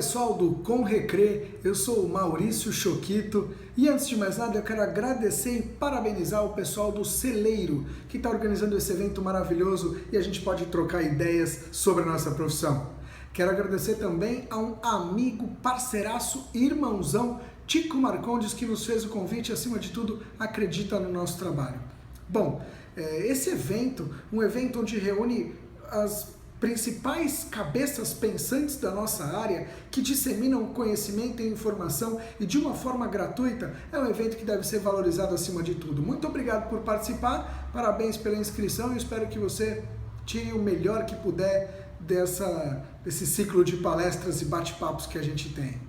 pessoal do Com Recrê, eu sou o Maurício Choquito e antes de mais nada eu quero agradecer e parabenizar o pessoal do Celeiro que está organizando esse evento maravilhoso e a gente pode trocar ideias sobre a nossa profissão. Quero agradecer também a um amigo, parceiraço, irmãozão, Tico Marcondes, que nos fez o convite e acima de tudo acredita no nosso trabalho. Bom, esse evento, um evento onde reúne as principais cabeças pensantes da nossa área que disseminam conhecimento e informação e de uma forma gratuita, é um evento que deve ser valorizado acima de tudo. Muito obrigado por participar, parabéns pela inscrição e espero que você tire o melhor que puder desse ciclo de palestras e bate-papos que a gente tem.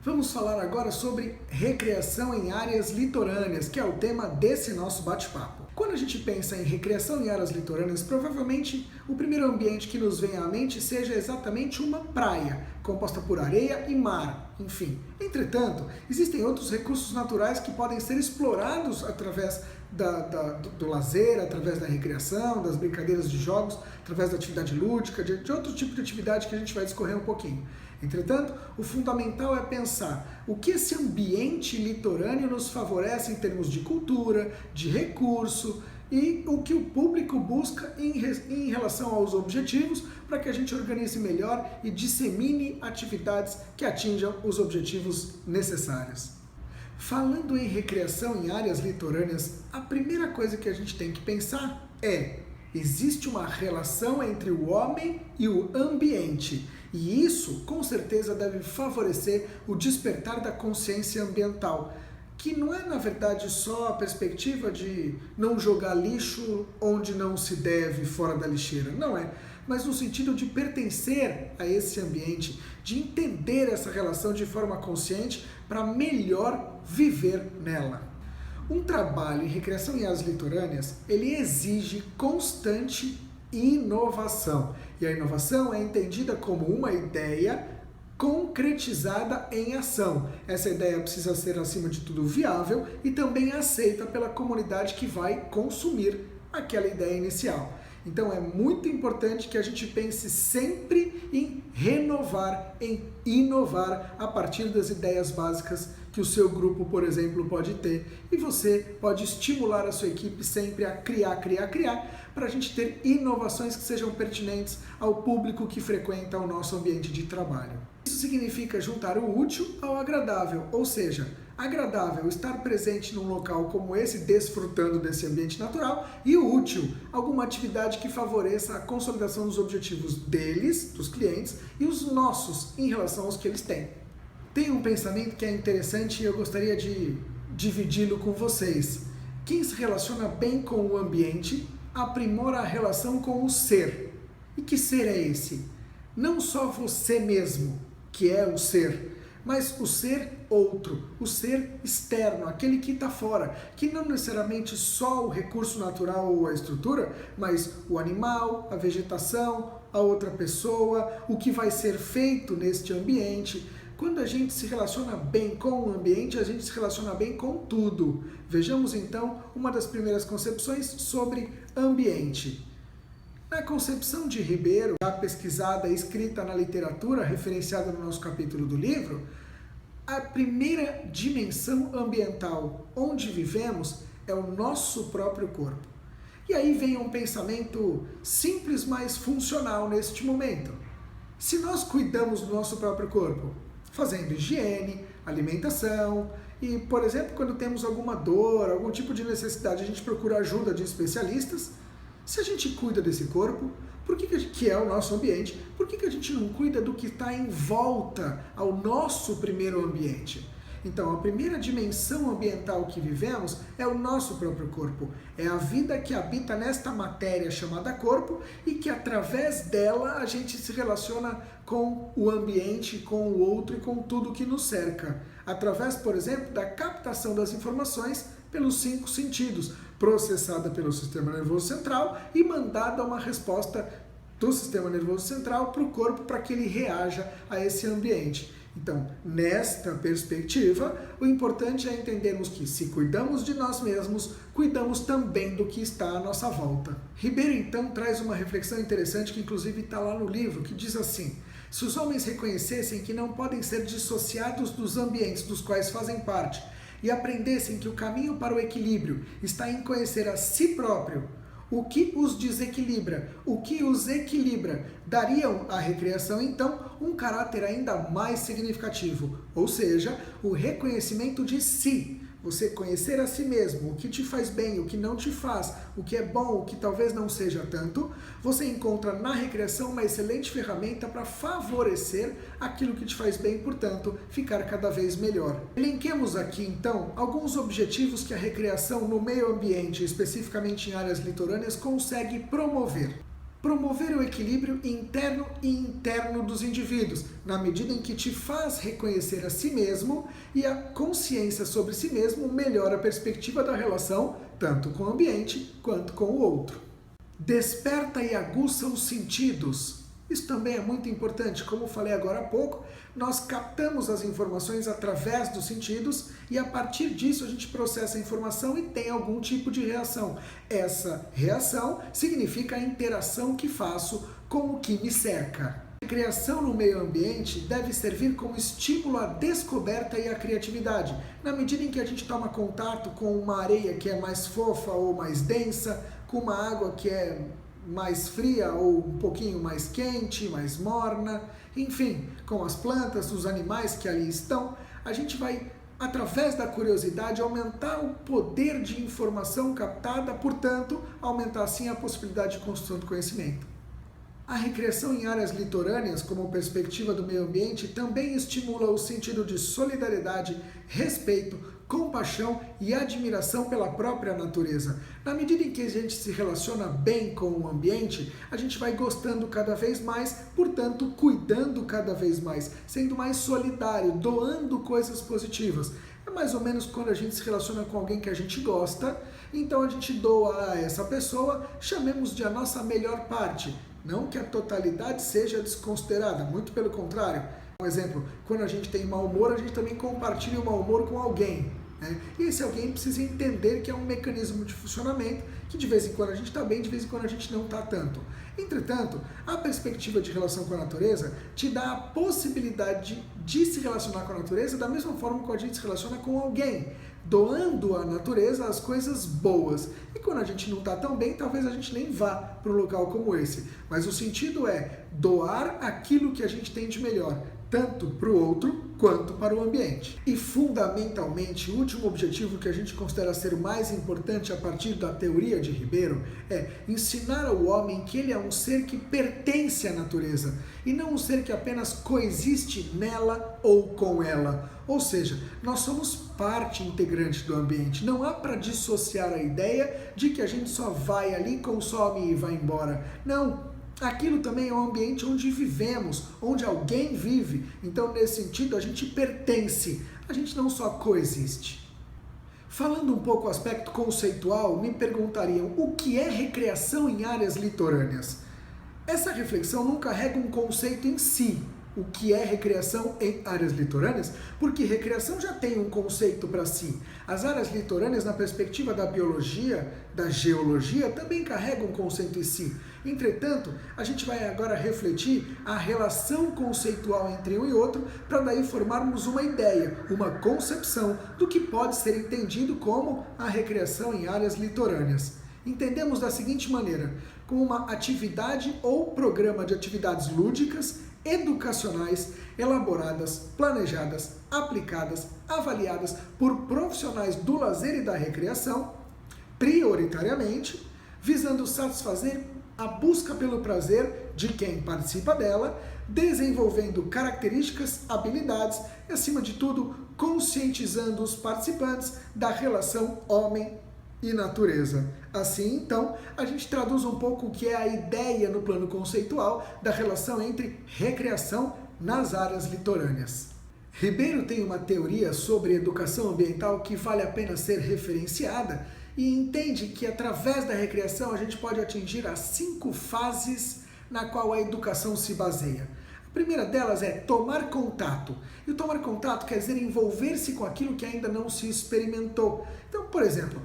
Vamos falar agora sobre recreação em áreas litorâneas, que é o tema desse nosso bate-papo. Quando a gente pensa em recreação em áreas litorâneas, provavelmente o primeiro ambiente que nos vem à mente seja exatamente uma praia, composta por areia e mar, enfim. Entretanto, existem outros recursos naturais que podem ser explorados através do lazer, através da recreação, das brincadeiras de jogos, através da atividade lúdica, de outro tipo de atividade que a gente vai discorrer um pouquinho. Entretanto, o fundamental é pensar o que esse ambiente litorâneo nos favorece em termos de cultura, de recurso e o que o público busca em relação aos objetivos para que a gente organize melhor e dissemine atividades que atinjam os objetivos necessários. Falando em recreação em áreas litorâneas, a primeira coisa que a gente tem que pensar é: existe uma relação entre o homem e o ambiente. E isso, com certeza, deve favorecer o despertar da consciência ambiental, que não é, na verdade, só a perspectiva de não jogar lixo onde não se deve, fora da lixeira. Não é, mas no sentido de pertencer a esse ambiente, de entender essa relação de forma consciente para melhor viver nela. Um trabalho em recreação em áreas litorâneas, ele exige constante inovação. E a inovação é entendida como uma ideia concretizada em ação. Essa ideia precisa ser, acima de tudo, viável e também aceita pela comunidade que vai consumir aquela ideia inicial. Então é muito importante que a gente pense sempre em renovar, em inovar a partir das ideias básicas que o seu grupo, por exemplo, pode ter. E você pode estimular a sua equipe sempre a criar, para a gente ter inovações que sejam pertinentes ao público que frequenta o nosso ambiente de trabalho. Isso significa juntar o útil ao agradável, ou seja, agradável, estar presente num local como esse, desfrutando desse ambiente natural, e o útil, alguma atividade que favoreça a consolidação dos objetivos deles, dos clientes, e os nossos em relação aos que eles têm. Tem um pensamento que é interessante e eu gostaria de dividi-lo com vocês. Quem se relaciona bem com o ambiente, aprimora a relação com o ser. E que ser é esse? Não só você mesmo, que é o ser, mas o ser outro, o ser externo, aquele que está fora, que não necessariamente só o recurso natural ou a estrutura, mas o animal, a vegetação, a outra pessoa, o que vai ser feito neste ambiente. Quando a gente se relaciona bem com o ambiente, a gente se relaciona bem com tudo. Vejamos então uma das primeiras concepções sobre ambiente. Na concepção de Ribeiro, já pesquisada e escrita na literatura, referenciada no nosso capítulo do livro, a primeira dimensão ambiental onde vivemos é o nosso próprio corpo. E aí vem um pensamento simples, mas funcional neste momento. Se nós cuidamos do nosso próprio corpo, fazendo higiene, alimentação e, por exemplo, quando temos alguma dor, algum tipo de necessidade, a gente procura ajuda de especialistas. Se a gente cuida desse corpo, que é o nosso ambiente, por que a gente não cuida do que está em volta ao nosso primeiro ambiente? Então, a primeira dimensão ambiental que vivemos é o nosso próprio corpo. É a vida que habita nesta matéria chamada corpo e que, através dela, a gente se relaciona com o ambiente, com o outro e com tudo que nos cerca. Através, por exemplo, da captação das informações pelos 5 sentidos, processada pelo sistema nervoso central e mandada uma resposta do sistema nervoso central para o corpo para que ele reaja a esse ambiente. Então, nesta perspectiva, o importante é entendermos que se cuidamos de nós mesmos, cuidamos também do que está à nossa volta. Ribeiro, então, traz uma reflexão interessante que inclusive está lá no livro, que diz assim: se os homens reconhecessem que não podem ser dissociados dos ambientes dos quais fazem parte e aprendessem que o caminho para o equilíbrio está em conhecer a si próprio, o que os desequilibra, o que os equilibra, dariam à recreação, então, um caráter ainda mais significativo, ou seja, o reconhecimento de si. Você conhecer a si mesmo, o que te faz bem, o que não te faz, o que é bom, o que talvez não seja tanto, você encontra na recreação uma excelente ferramenta para favorecer aquilo que te faz bem, portanto, ficar cada vez melhor. Elenquemos aqui, então, alguns objetivos que a recreação no meio ambiente, especificamente em áreas litorâneas, consegue promover. Promover o equilíbrio interno e interno dos indivíduos, na medida em que te faz reconhecer a si mesmo e a consciência sobre si mesmo melhora a perspectiva da relação, tanto com o ambiente quanto com o outro. Desperta e aguça os sentidos. Isso também é muito importante, como falei agora há pouco, nós captamos as informações através dos sentidos e a partir disso a gente processa a informação e tem algum tipo de reação. Essa reação significa a interação que faço com o que me cerca. A criação no meio ambiente deve servir como estímulo à descoberta e à criatividade, na medida em que a gente toma contato com uma areia que é mais fofa ou mais densa, com uma água que é mais fria ou um pouquinho mais quente, mais morna, enfim, com as plantas, os animais que ali estão, a gente vai, através da curiosidade, aumentar o poder de informação captada, portanto, aumentar assim a possibilidade de construção do conhecimento. A recreação em áreas litorâneas, como perspectiva do meio ambiente, também estimula o sentido de solidariedade, respeito, compaixão e admiração pela própria natureza. Na medida em que a gente se relaciona bem com o ambiente, a gente vai gostando cada vez mais, portanto, cuidando cada vez mais, sendo mais solidário, doando coisas positivas. É mais ou menos quando a gente se relaciona com alguém que a gente gosta, então a gente doa a essa pessoa, chamemos de a nossa melhor parte. Não que a totalidade seja desconsiderada, muito pelo contrário. Um exemplo, quando a gente tem mau humor, a gente também compartilha o mau humor com alguém, né? E esse alguém precisa entender que é um mecanismo de funcionamento, que de vez em quando a gente está bem, de vez em quando a gente não está tanto. Entretanto, a perspectiva de relação com a natureza te dá a possibilidade de se relacionar com a natureza da mesma forma que a gente se relaciona com alguém, doando à natureza as coisas boas. E quando a gente não está tão bem, talvez a gente nem vá para um local como esse. Mas o sentido é doar aquilo que a gente tem de melhor, tanto para o outro quanto para o ambiente. E fundamentalmente, o último objetivo que a gente considera ser mais importante a partir da teoria de Ribeiro é ensinar ao homem que ele é um ser que pertence à natureza e não um ser que apenas coexiste nela ou com ela. Ou seja, nós somos parte integrante do ambiente. Não há para dissociar a ideia de que a gente só vai ali, consome e vai embora. Não. Aquilo também é um ambiente onde vivemos, onde alguém vive. Então, nesse sentido, a gente pertence, a gente não só coexiste. Falando um pouco o aspecto conceitual, me perguntariam o que é recreação em áreas litorâneas? Essa reflexão não carrega um conceito em si, o que é recreação em áreas litorâneas, porque recreação já tem um conceito para si. As áreas litorâneas, na perspectiva da biologia, da geologia, também carregam um conceito em si. Entretanto, a gente vai agora refletir a relação conceitual entre um e outro, para daí formarmos uma ideia, uma concepção do que pode ser entendido como a recreação em áreas litorâneas. Entendemos da seguinte maneira, como uma atividade ou programa de atividades lúdicas, educacionais, elaboradas, planejadas, aplicadas, avaliadas por profissionais do lazer e da recreação, prioritariamente, visando satisfazer a busca pelo prazer de quem participa dela, desenvolvendo características, habilidades e, acima de tudo, conscientizando os participantes da relação homem e natureza. Assim, então, a gente traduz um pouco o que é a ideia no plano conceitual da relação entre recreação nas áreas litorâneas. Ribeiro tem uma teoria sobre educação ambiental que vale a pena ser referenciada e entende que através da recreação a gente pode atingir as 5 fases na qual a educação se baseia. A A primeira delas é tomar contato. E o tomar contato quer dizer envolver-se com aquilo que ainda não se experimentou. Então, por exemplo,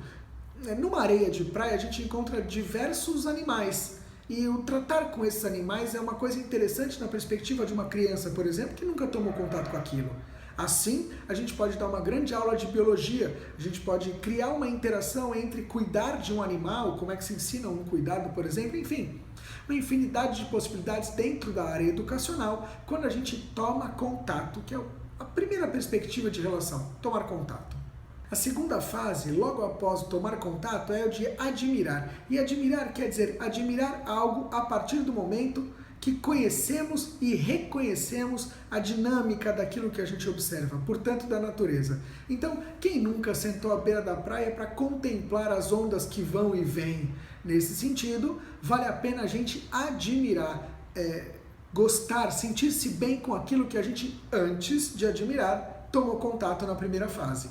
numa areia de praia a gente encontra diversos animais. E o tratar com esses animais é uma coisa interessante na perspectiva de uma criança, por exemplo, que nunca tomou contato com aquilo. Assim, a gente pode dar uma grande aula de biologia, a gente pode criar uma interação entre cuidar de um animal, como é que se ensina um cuidado, por exemplo, enfim, uma infinidade de possibilidades dentro da área educacional quando a gente toma contato, que é a primeira perspectiva de relação, tomar contato. A segunda fase, logo após o tomar contato, é o de admirar. E admirar quer dizer admirar algo a partir do momento que conhecemos e reconhecemos a dinâmica daquilo que a gente observa, portanto da natureza. Então, quem nunca sentou à beira da praia para contemplar as ondas que vão e vêm? Nesse sentido, vale a pena a gente admirar, gostar, sentir-se bem com aquilo que a gente, antes de admirar, tomou contato na primeira fase.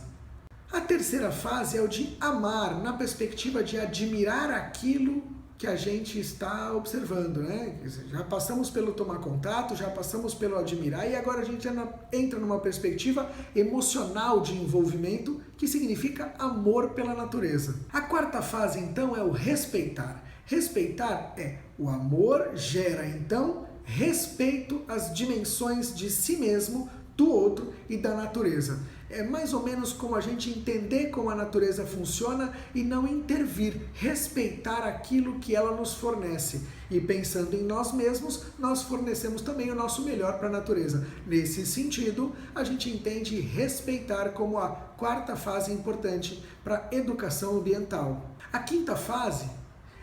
A terceira fase é o de amar, na perspectiva de admirar aquilo que a gente está observando, né? Já passamos pelo tomar contato, já passamos pelo admirar e agora a gente entra numa perspectiva emocional de envolvimento, que significa amor pela natureza. A quarta fase, então, é o respeitar. Respeitar é o amor gera, então, respeito às dimensões de si mesmo, do outro e da natureza. É mais ou menos como a gente entender como a natureza funciona e não intervir, respeitar aquilo que ela nos fornece. E pensando em nós mesmos, nós fornecemos também o nosso melhor para a natureza. Nesse sentido, a gente entende respeitar como a quarta fase importante para a educação ambiental. A quinta fase,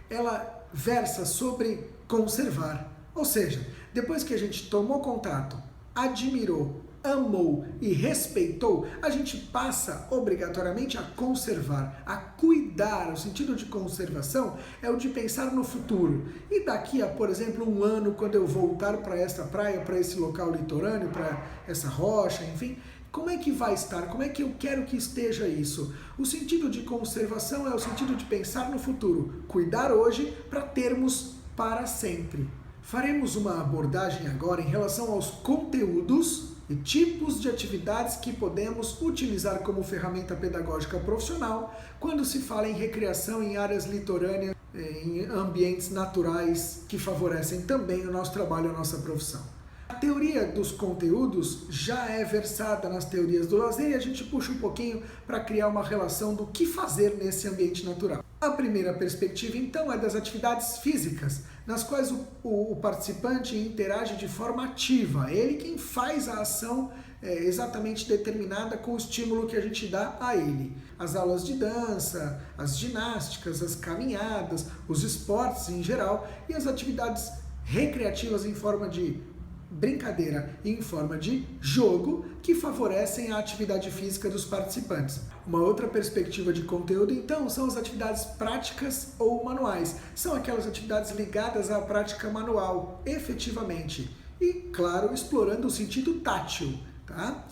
ela versa sobre conservar. Ou seja, depois que a gente tomou contato, admirou, amou e respeitou, a gente passa obrigatoriamente a conservar, a cuidar. O sentido de conservação é o de pensar no futuro. E daqui a, por exemplo, um ano, quando eu voltar para esta praia, para esse local litorâneo, para essa rocha, enfim, como é que vai estar? Como é que eu quero que esteja isso? O sentido de conservação é o sentido de pensar no futuro, cuidar hoje para termos para sempre. Faremos uma abordagem agora em relação aos conteúdos e tipos de atividades que podemos utilizar como ferramenta pedagógica profissional quando se fala em recreação em áreas litorâneas, em ambientes naturais que favorecem também o nosso trabalho e a nossa profissão. A teoria dos conteúdos já é versada nas teorias do lazer e a gente puxa um pouquinho para criar uma relação do que fazer nesse ambiente natural. A primeira perspectiva, então, é das atividades físicas, nas quais o participante interage de forma ativa. É ele quem faz a ação exatamente determinada com o estímulo que a gente dá a ele. As aulas de dança, as ginásticas, as caminhadas, os esportes em geral e as atividades recreativas em forma de brincadeira e em forma de jogo que favorecem a atividade física dos participantes. Uma outra perspectiva de conteúdo, então, são as atividades práticas ou manuais. São aquelas atividades ligadas à prática manual, efetivamente. E, claro, explorando o sentido tátil, tá?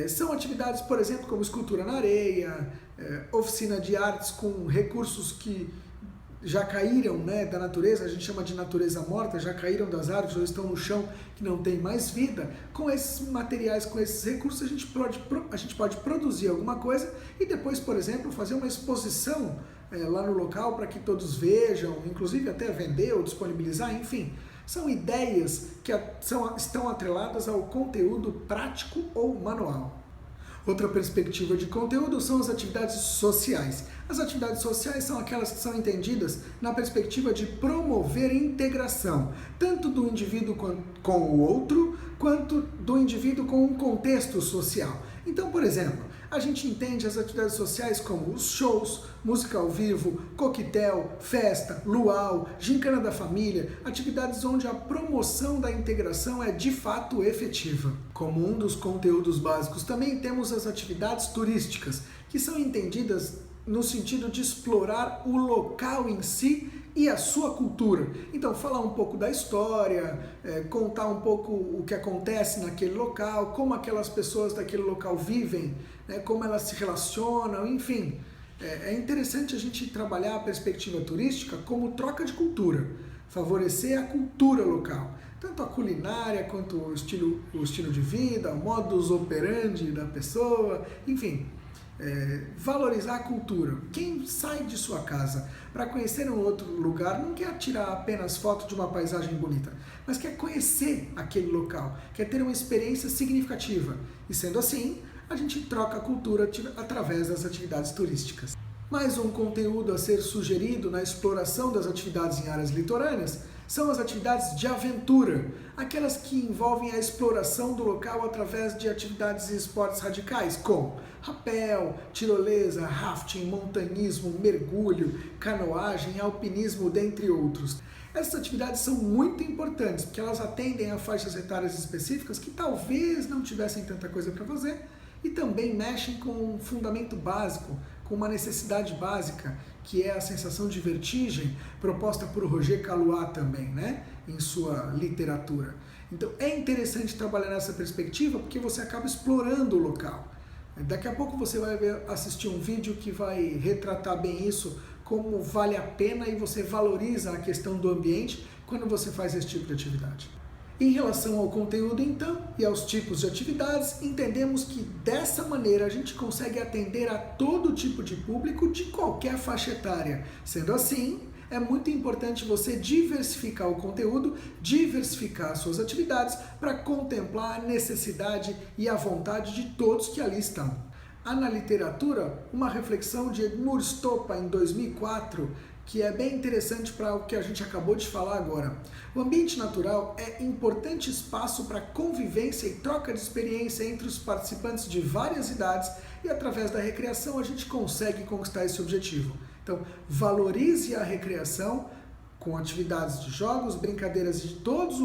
São atividades, por exemplo, como escultura na areia, oficina de artes com recursos que já caíram, né, da natureza, a gente chama de natureza morta, já caíram das árvores ou estão no chão que não tem mais vida. Com esses materiais, com esses recursos, a gente pode produzir alguma coisa e depois, por exemplo, fazer uma exposição lá no local para que todos vejam, inclusive até vender ou disponibilizar, enfim. São ideias que estão atreladas ao conteúdo prático ou manual. Outra perspectiva de conteúdo são as atividades sociais. As atividades sociais são aquelas que são entendidas na perspectiva de promover integração, tanto do indivíduo com o outro, quanto do indivíduo com um contexto social. Então, por exemplo, a gente entende as atividades sociais como os shows, música ao vivo, coquetel, festa, luau, gincana da família, atividades onde a promoção da integração é de fato efetiva. Como um dos conteúdos básicos, também temos as atividades turísticas, que são entendidas no sentido de explorar o local em si e a sua cultura. Então, falar um pouco da história, contar um pouco o que acontece naquele local, como aquelas pessoas daquele local vivem, né, como elas se relacionam, enfim. É interessante a gente trabalhar a perspectiva turística como troca de cultura. favorecer a cultura local, tanto a culinária quanto o estilo de vida, o modus operandi da pessoa, enfim, valorizar a cultura. Quem sai de sua casa para conhecer um outro lugar não quer tirar apenas foto de uma paisagem bonita, mas quer conhecer aquele local, quer ter uma experiência significativa. E sendo assim, a gente troca a cultura através das atividades turísticas. Mais um conteúdo a ser sugerido na exploração das atividades em áreas litorâneas são as atividades de aventura, aquelas que envolvem a exploração do local através de atividades e esportes radicais, como rapel, tirolesa, rafting, montanhismo, mergulho, canoagem, alpinismo, dentre outros. Essas atividades são muito importantes, porque elas atendem a faixas etárias específicas que talvez não tivessem tanta coisa para fazer e também mexem com um fundamento básico, com uma necessidade básica, que é a sensação de vertigem, proposta por Roger Caillois também, né, em sua literatura. Então é interessante trabalhar nessa perspectiva, porque você acaba explorando o local. Daqui a pouco você vai assistir um vídeo que vai retratar bem isso, como vale a pena, e você valoriza a questão do ambiente quando você faz esse tipo de atividade. Em relação ao conteúdo, então, e aos tipos de atividades, entendemos que dessa maneira a gente consegue atender a todo tipo de público de qualquer faixa etária. Sendo assim, é muito importante você diversificar o conteúdo, diversificar as suas atividades para contemplar a necessidade e a vontade de todos que ali estão. Há na literatura uma reflexão de Edmund Stopa, em 2004, que é bem interessante para o que a gente acabou de falar agora. O ambiente natural é importante espaço para convivência e troca de experiência entre os participantes de várias idades, e através da recreação a gente consegue conquistar esse objetivo. Então, valorize a recreação com atividades de jogos, brincadeiras e todos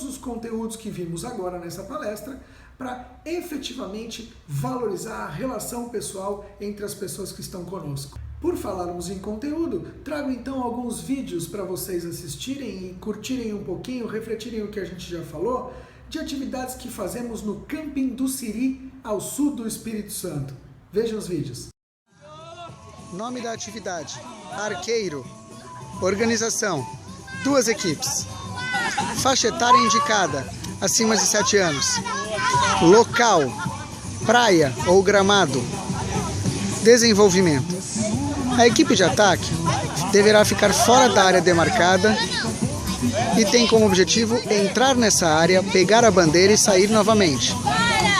os conteúdos que vimos agora nessa palestra, para efetivamente valorizar a relação pessoal entre as pessoas que estão conosco. Por falarmos em conteúdo, trago então alguns vídeos para vocês assistirem e curtirem um pouquinho, refletirem o que a gente já falou, de atividades que fazemos no Camping do Siri, ao sul do Espírito Santo. Vejam os vídeos. Nome da atividade: Arqueiro. Organização: 2 equipes. Faixa etária indicada: acima de 7 anos. Local: praia ou gramado. Desenvolvimento: a equipe de ataque deverá ficar fora da área demarcada e tem como objetivo entrar nessa área, pegar a bandeira e sair novamente.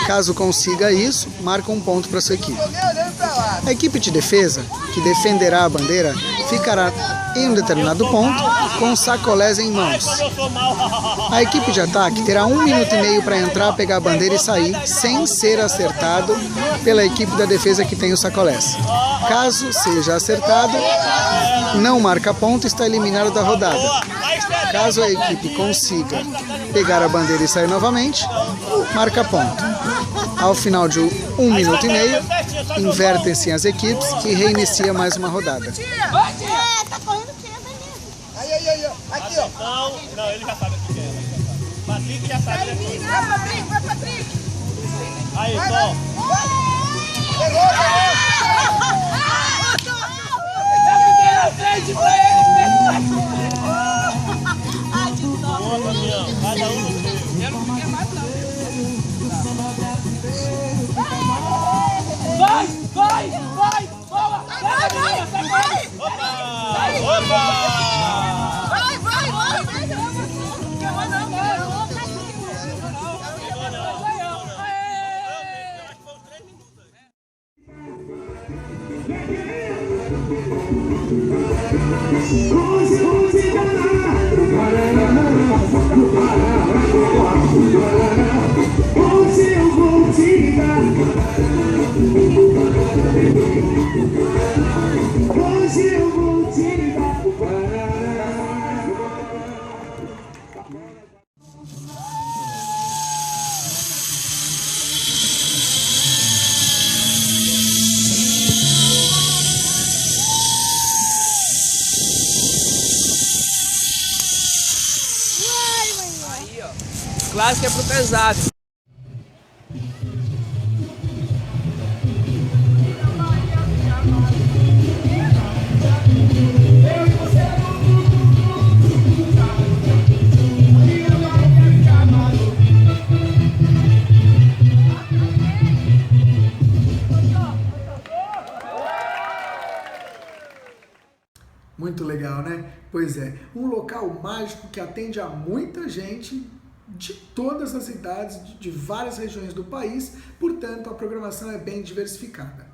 Caso consiga isso, marca um ponto para sua equipe. A equipe de defesa, que defenderá a bandeira, ficará em um determinado ponto com sacolés em mãos. A equipe de ataque terá 1 minuto e meio para entrar, pegar a bandeira e sair, sem ser acertado pela equipe da defesa que tem os sacolés. Caso seja acertado, não marca ponto e está eliminado da rodada. Caso a equipe consiga pegar a bandeira e sair novamente, marca ponto. Ao final de 1 minuto e meio, invertem-se as equipes e reinicia mais uma rodada. Tá correndo o quê, Aí, aqui, ó. Não, ele já sabe o que é. Patrick já sabe. Vai, Patrick. Aí, Tom. Pegou, na frente pra ele. Boa, caminhão. Cada um no seu. Eu não fiquei mais, não. Vai! Boa! Vai! Opa! Hoje eu vou te dar. Hoje eu vou te dar. Aí, ó. Clássico é pro pesado. Pois é, um local mágico que atende a muita gente de todas as idades, de várias regiões do país, portanto a programação é bem diversificada.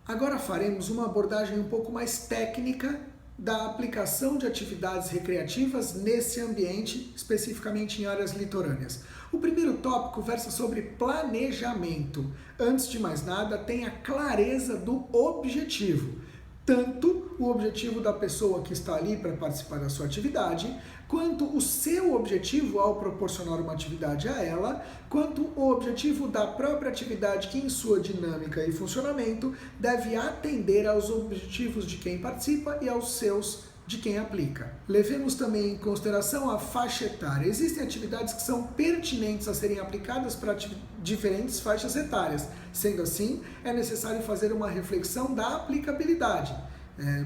Agora faremos uma abordagem um pouco mais técnica da aplicação de atividades recreativas nesse ambiente, especificamente em áreas litorâneas. O primeiro tópico versa sobre planejamento. Antes de mais nada, tenha clareza do objetivo. Tanto o objetivo da pessoa que está ali para participar da sua atividade, quanto o seu objetivo ao proporcionar uma atividade a ela, quanto o objetivo da própria atividade que em sua dinâmica e funcionamento deve atender aos objetivos de quem participa e aos seus de quem aplica. Levemos também em consideração a faixa etária. Existem atividades que são pertinentes a serem aplicadas para diferentes faixas etárias. Sendo assim, é necessário fazer uma reflexão da aplicabilidade.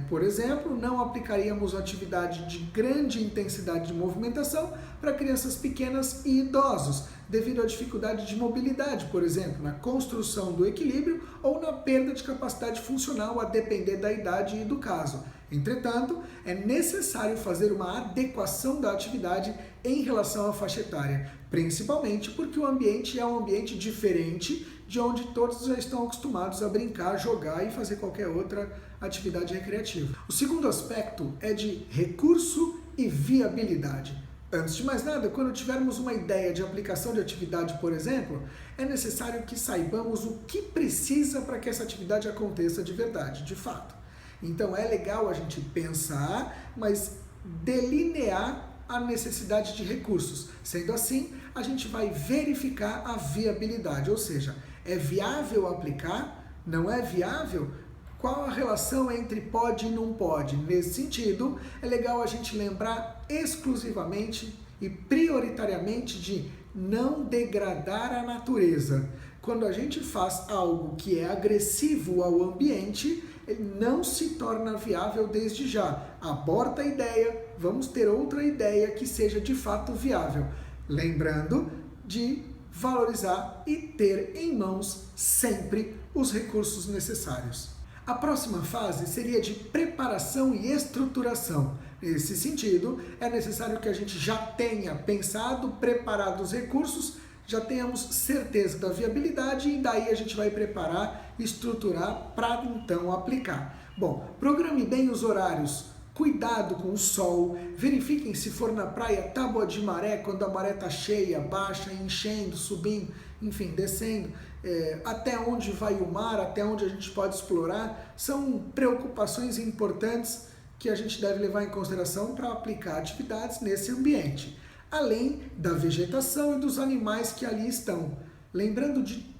Por exemplo, não aplicaríamos atividade de grande intensidade de movimentação para crianças pequenas e idosos, devido à dificuldade de mobilidade, por exemplo, na construção do equilíbrio ou na perda de capacidade funcional, a depender da idade e do caso. Entretanto, é necessário fazer uma adequação da atividade em relação à faixa etária, principalmente porque o ambiente é um ambiente diferente de onde todos já estão acostumados a brincar, jogar e fazer qualquer outra atividade recreativa. O segundo aspecto é de recurso e viabilidade. Antes de mais nada, quando tivermos uma ideia de aplicação de atividade, por exemplo, é necessário que saibamos o que precisa para que essa atividade aconteça de verdade, de fato. Então é legal a gente pensar, mas delinear a necessidade de recursos. Sendo assim, a gente vai verificar a viabilidade, ou seja, é viável aplicar? Não é viável? Qual a relação entre pode e não pode? Nesse sentido, é legal a gente lembrar exclusivamente e prioritariamente de não degradar a natureza. Quando a gente faz algo que é agressivo ao ambiente, ele não se torna viável desde já. Aborta a ideia, vamos ter outra ideia que seja de fato viável. Lembrando de valorizar e ter em mãos sempre os recursos necessários. A próxima fase seria de preparação e estruturação. Nesse sentido, é necessário que a gente já tenha pensado, preparado os recursos, já tenhamos certeza da viabilidade e daí a gente vai preparar, estruturar para então aplicar. Bom, programe bem os horários, cuidado com o sol, verifiquem se for na praia tábua de maré, quando a maré está cheia, baixa, enchendo, subindo, enfim, descendo, até onde vai o mar, até onde a gente pode explorar, são preocupações importantes que a gente deve levar em consideração para aplicar atividades nesse ambiente, além da vegetação e dos animais que ali estão. Lembrando de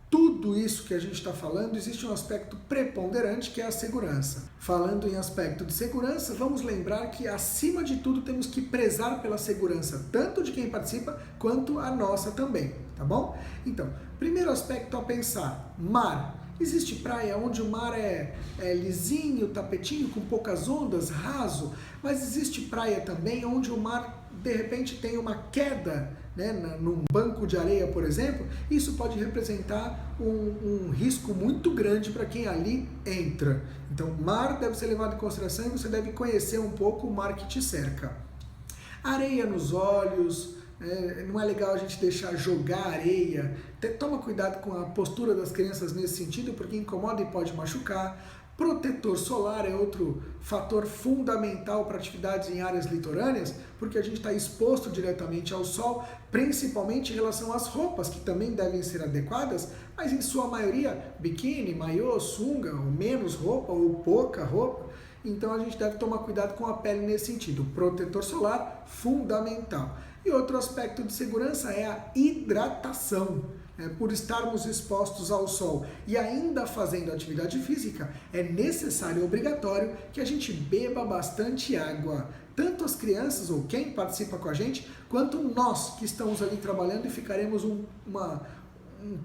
tudo isso que a gente está falando, existe um aspecto preponderante que é a segurança. Falando em aspecto de segurança, vamos lembrar que acima de tudo temos que prezar pela segurança, tanto de quem participa quanto a nossa também, tá bom? Então, primeiro aspecto a pensar, mar. Existe praia onde o mar é lisinho, tapetinho, com poucas ondas, raso, mas existe praia também onde o mar de repente tem uma queda, né, num banco de areia, por exemplo. Isso pode representar um risco muito grande para quem ali entra. Então, o mar deve ser levado em consideração e você deve conhecer um pouco o mar que te cerca. Areia nos olhos, não é legal a gente deixar jogar areia. Toma cuidado com a postura das crianças nesse sentido, porque incomoda e pode machucar. Protetor solar é outro fator fundamental para atividades em áreas litorâneas, porque a gente está exposto diretamente ao sol, principalmente em relação às roupas, que também devem ser adequadas, mas em sua maioria biquíni, maiô, sunga, ou menos roupa, ou pouca roupa. Então a gente deve tomar cuidado com a pele nesse sentido. Protetor solar, fundamental. E outro aspecto de segurança é a hidratação. Por estarmos expostos ao sol e ainda fazendo atividade física, é necessário e obrigatório que a gente beba bastante água. Tanto as crianças ou quem participa com a gente, quanto nós que estamos ali trabalhando e ficaremos um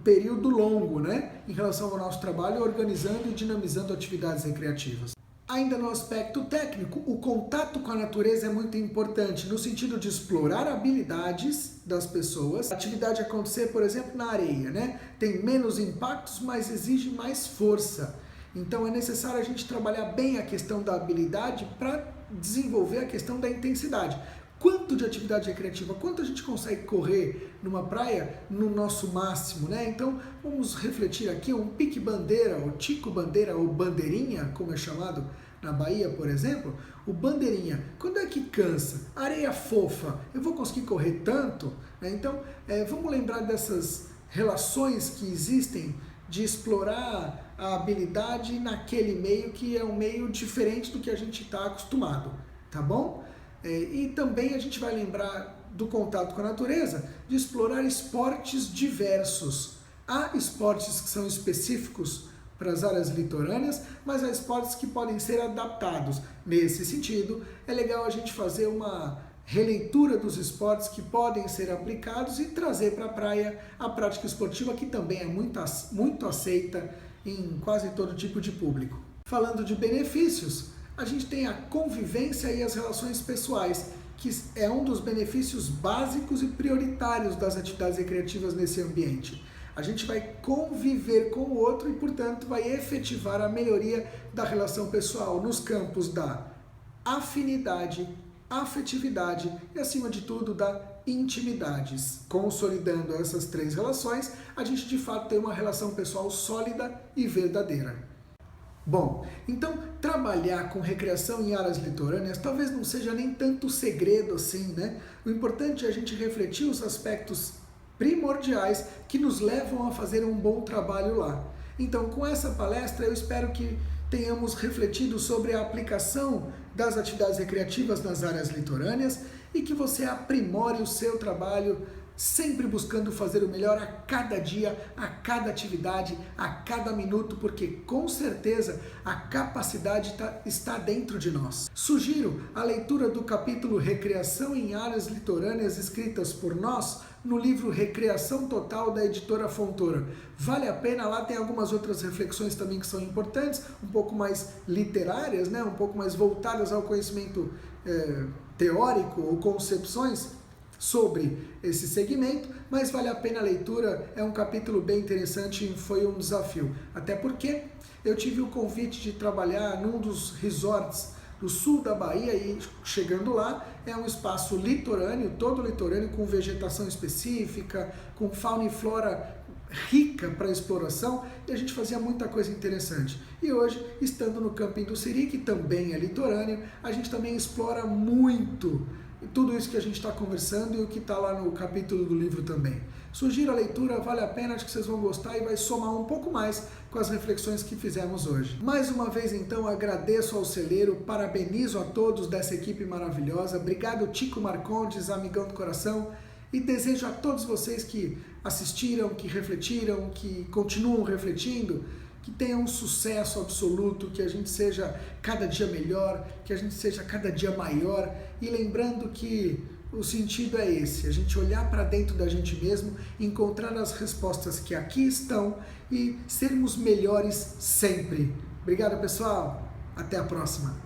período longo, né, em relação ao nosso trabalho, organizando e dinamizando atividades recreativas. Ainda no aspecto técnico, o contato com a natureza é muito importante, no sentido de explorar habilidades das pessoas. A atividade acontecer, por exemplo, na areia, né? Tem menos impactos, mas exige mais força. Então é necessário a gente trabalhar bem a questão da habilidade para desenvolver a questão da intensidade. Quanto de atividade recreativa, quanto a gente consegue correr numa praia no nosso máximo, né? Então, vamos refletir aqui um pique-bandeira, ou tico-bandeira, ou bandeirinha, como é chamado na Bahia, por exemplo. O bandeirinha, quando é que cansa? Areia fofa, eu vou conseguir correr tanto? Né? Então, vamos lembrar dessas relações que existem de explorar a habilidade naquele meio que é um meio diferente do que a gente está acostumado, tá bom? E também a gente vai lembrar do contato com a natureza, de explorar esportes diversos. Há esportes que são específicos para as áreas litorâneas, mas há esportes que podem ser adaptados. Nesse sentido, é legal a gente fazer uma releitura dos esportes que podem ser aplicados e trazer para a praia a prática esportiva, que também é muito aceita em quase todo tipo de público. Falando de benefícios, a gente tem a convivência e as relações pessoais, que é um dos benefícios básicos e prioritários das atividades recreativas nesse ambiente. A gente vai conviver com o outro e, portanto, vai efetivar a melhoria da relação pessoal nos campos da afinidade, afetividade e, acima de tudo, da intimidade. Consolidando essas três relações, a gente de fato tem uma relação pessoal sólida e verdadeira. Bom, então trabalhar com recreação em áreas litorâneas talvez não seja nem tanto segredo assim, né? O importante é a gente refletir os aspectos primordiais que nos levam a fazer um bom trabalho lá. Então, com essa palestra, eu espero que tenhamos refletido sobre a aplicação das atividades recreativas nas áreas litorâneas e que você aprimore o seu trabalho, sempre buscando fazer o melhor a cada dia, a cada atividade, a cada minuto, porque com certeza a capacidade está dentro de nós. Sugiro a leitura do capítulo Recreação em Áreas Litorâneas, escritas por nós, no livro Recreação Total, da editora Fontoura. Vale a pena, lá tem algumas outras reflexões também que são importantes, um pouco mais literárias, né? Um pouco mais voltadas ao conhecimento teórico ou concepções sobre esse segmento, mas vale a pena a leitura, é um capítulo bem interessante e foi um desafio. Até porque eu tive o convite de trabalhar num dos resorts do sul da Bahia e chegando lá é um espaço litorâneo, todo litorâneo, com vegetação específica, com fauna e flora rica para exploração, e a gente fazia muita coisa interessante. E hoje, estando no Camping do Siri, que também é litorâneo, a gente também explora muito tudo isso que a gente está conversando e o que está lá no capítulo do livro também. Sugiro a leitura, vale a pena, acho que vocês vão gostar e vai somar um pouco mais com as reflexões que fizemos hoje. Mais uma vez, então, agradeço ao celeiro, parabenizo a todos dessa equipe maravilhosa, obrigado Tico Marcondes, amigão do coração, e desejo a todos vocês que assistiram, que refletiram, que continuam refletindo, que tenha um sucesso absoluto, que a gente seja cada dia melhor, que a gente seja cada dia maior, e lembrando que o sentido é esse, a gente olhar para dentro da gente mesmo, encontrar as respostas que aqui estão e sermos melhores sempre. Obrigado, pessoal, até a próxima.